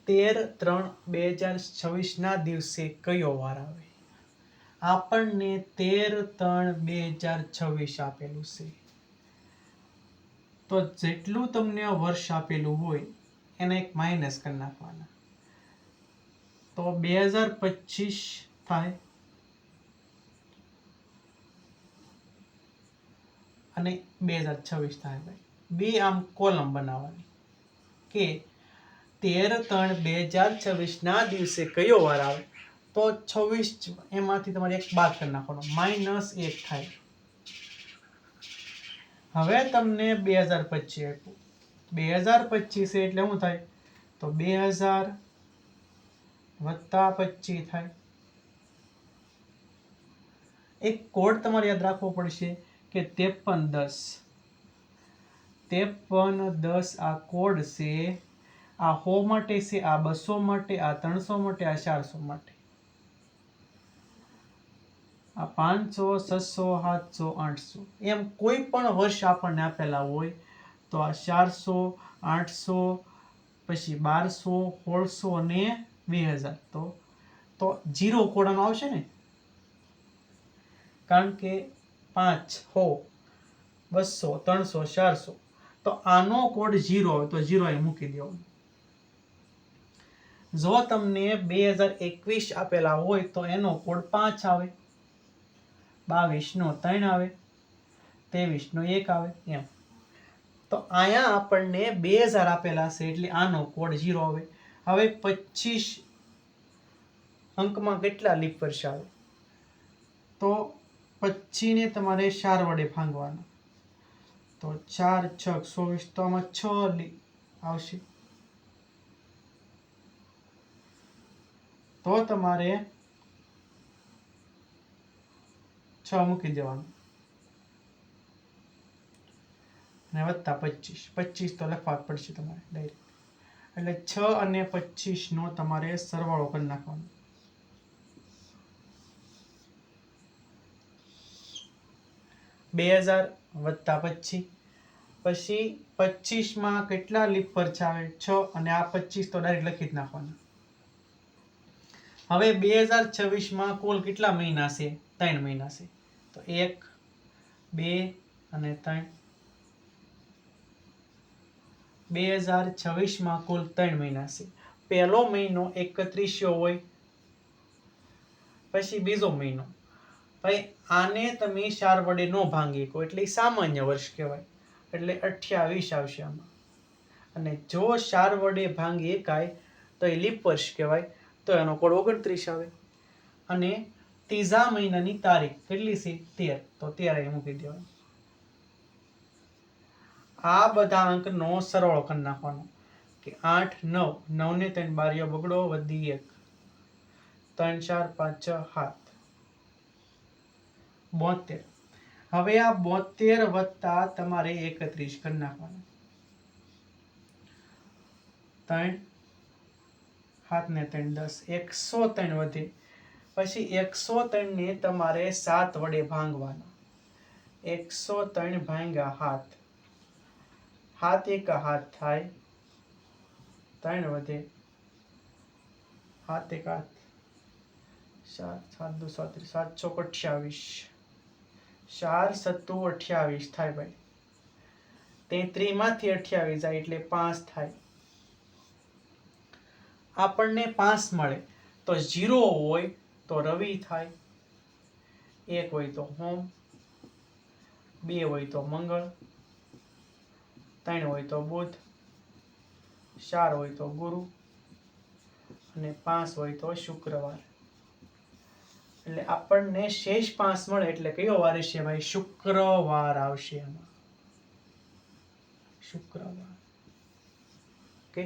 13/3/2026 દિવસે કયો વાર આવે? આપણને 13/3/2026 આપેલું છે, તો જેટલું તમને વર્ષ આપેલું હોય એને એક માઇનસ કરી નાખવાના, તો 2025 થાય અને 2026 થાય. ભાઈ બે આમ કોલમ બનાવવાની કે 13/3/2026 દિવસે કયો વાર આવે, તો 26 એમાંથી તમારે એક બાદ કરી નાખવાનો, -1 થાય. હવે તમને 2025 આપ્યું, 2025 એટલે શું થાય, તો 2000 + 25 થાય. એક કોડ તમારે યાદ રાખવો પડશે કે 5310. 5310 આ કોડ છે. આ 100 માટે છે, આ 200 માટે, આ 300 માટે, આ 400 માટે, આ 500, 600, 700, 800 એમ કોઈ પણ વર્ષ આપણને આપેલા હોય તો આ 400, 800, પછી 1200, 1600 અને 2000 તો 0 કોડ આવશે ને, કારણ કે 5, 100, 200, 300, 400 તો આનો કોડ 0 આવે તો 0 અહીં મૂકી દેવાનો. જો તમને 2021 આપેલા હોય તો એનો કોડ 5 આવે, 22 નો 3 આવે, 23 નો 1 આવે એમ. તો અહીંયા આપણને 2000 આપેલા છે એટલે આનો કોડ 0 આવે. હવે 25 અંકમાં કેટલા લીપ વર્ષ આવે, તો 25 ને તમારે 4 વડે ભાંગવાના, તો 4 × 6 = 24, તો આમાં 6 આવશે, તો તમારે 6 મૂકી દેવાનું અને વત્તા 25, 25 તો લખવા જ પડશે તમારે ડાયરેક્ટ, એટલે 6 અને 25 નો તમારે સરવાળો કરી નાખવાનો. 2000 + 25, પછી 25 માં કેટલા લીપ વર્ષ આવે, 6, અને આ 25 તો ડાયરેક્ટ લખી જ નાખવાના. હવે 2026 માં કુલ કેટલા મહિના છે, 3 મહિના છે, તો 1, 2 અને 3. 2026 માં કુલ 3 મહિના છે. પહેલો મહિનો 31 હોય, પછી બીજો મહિનો, ભાઈ આને તમે 4 વડે ન ભાંગી શકો એટલે સામાન્ય વર્ષ કહેવાય, એટલે 28 આવશે આમાં. અને જો 4 વડે ભાંગી શકાય તો એ લીપ વર્ષ કહેવાય, તો એનો કોડ 29 આવે. અને ત્રીજા મહિનાની તારીખ કેટલી છે, 13, તો 13 અહીં મૂકી દેવાનું. આ બધા અંકનો સરવાળો કરી નાખવાનો કે 8, 9, 9 ને 3 બારીઓ બગડો, વધી 1, 3, 4, 5, 6, 7, 72. હવે આ 72 વત્તા તમારે 31 કરી નાખવાના, 3, 7 ને 3, 10, 103 વધે. પછી 103 ને તમારે 7 વડે ભાંગવાના, 103 ભાંગ્યા 7, 7 × 7 થાય, 3 વધે, 7 × 8, 7, 7 × 2 = 37, 7 × 4 = 28, 4 × 7 = 28 થાય. ભાઈ 33 માંથી 28 જાય એટલે 5 થાય. આપણને 5 મળે તો 0 હોય તો રવિ થાય, 1 હોય તો સોમ, 2 હોય તો મંગળ, 3 હોય તો બુધ, 4 હોય તો ગુરુ અને 5 હોય તો શુક્રવાર. એટલે આપણને શેષ 5 મળે એટલે કયો વાર છે ભાઈ, શુક્રવાર આવશે એમાં, શુક્રવાર. ઓકે.